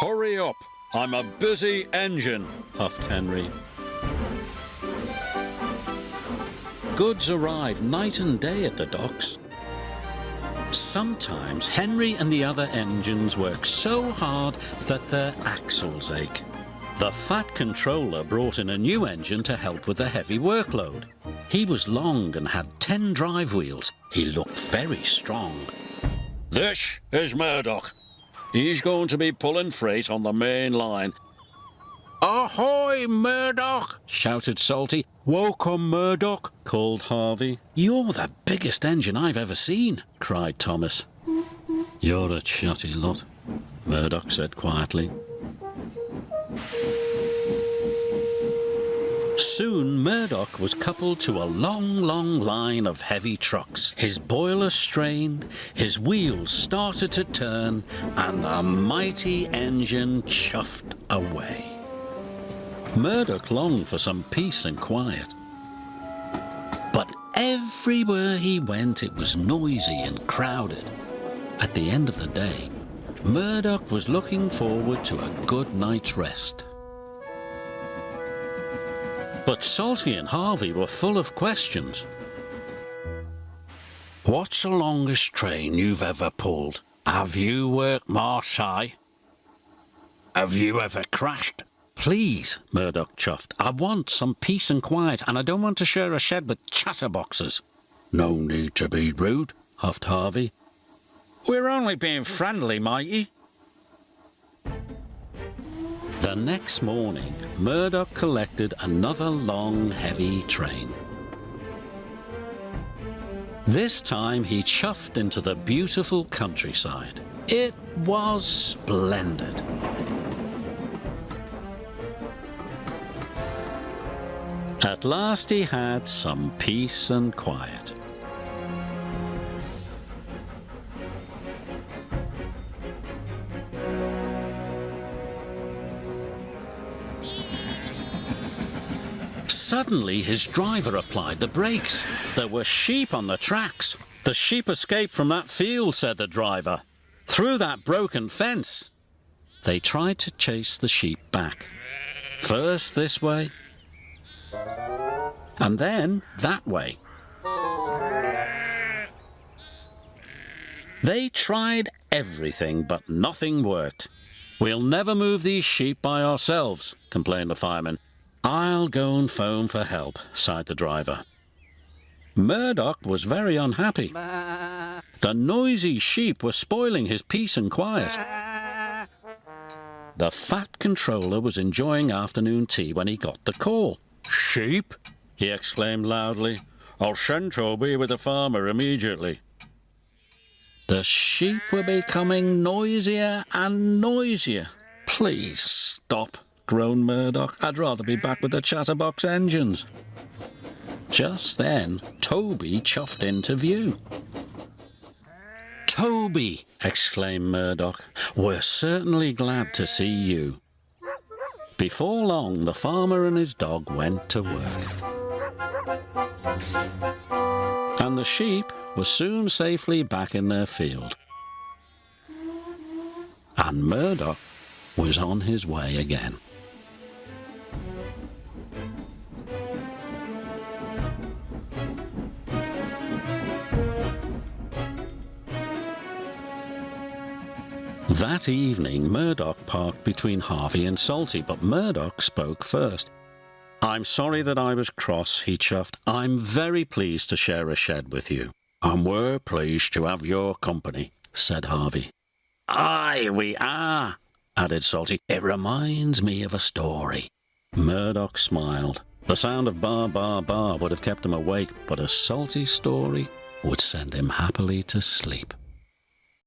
Hurry up! I'm a busy engine, huffed Henry. Goods arrive night and day at the docks. Sometimes Henry and the other engines work so hard that their axles ache. The fat controller brought in a new engine to help with the heavy workload. He was long and had 10 drive wheels. He looked very strong. This is Murdoch. He's going to be pulling freight on the main line. Ahoy, Murdoch! Shouted Salty. Welcome, Murdoch, called Harvey. You're the biggest engine I've ever seen, cried Thomas. You're a chatty lot, Murdoch said quietly. Soon Murdoch was coupled to a long line of heavy trucks. His boiler strained, his wheels started to turn, and the mighty engine chuffed away. Murdoch longed for some peace and quiet. But everywhere he went it was noisy and crowded. At the end of the day, Murdoch was looking forward to a good night's rest. But Salty and Harvey were full of questions. What's the longest train you've ever pulled? Have you worked Marseille? Have you ever crashed? Please, Murdoch chuffed. I want some peace and quiet, and I don't want to share a shed with chatterboxes. No need to be rude, huffed Harvey. We're only being friendly, matey. The next morning, Murdoch collected another long, heavy train. This time he chuffed into the beautiful countryside. It was splendid. At last he had some peace and quiet. Suddenly his driver applied the brakes. There were sheep on the tracks. The sheep escaped from that field, said the driver. Through that broken fence. They tried to chase the sheep back. First this way, and then that way. They tried everything, but nothing worked. We'll never move these sheep by ourselves, complained the fireman. I'll go and phone for help, sighed the driver. Murdoch was very unhappy. The noisy sheep were spoiling his peace and quiet. The fat controller was enjoying afternoon tea when he got the call. Sheep? He exclaimed loudly. I'll send Toby with the farmer immediately. The sheep were becoming noisier and noisier. Please stop, groaned Murdoch. I'd rather be back with the chatterbox engines. Just then, Toby chuffed into view. Toby, exclaimed Murdoch, we're certainly glad to see you. Before long, the farmer and his dog went to work. And the sheep were soon safely back in their field. And Murdoch was on his way again. That evening, Murdoch parked between Harvey and Salty, but Murdoch spoke first. I'm sorry that I was cross, he chuffed. I'm very pleased to share a shed with you. And we're pleased to have your company, said Harvey. Aye, we are, added Salty. It reminds me of a story. Murdoch smiled. The sound of bar, bar, bar would have kept him awake, but a Salty story would send him happily to sleep.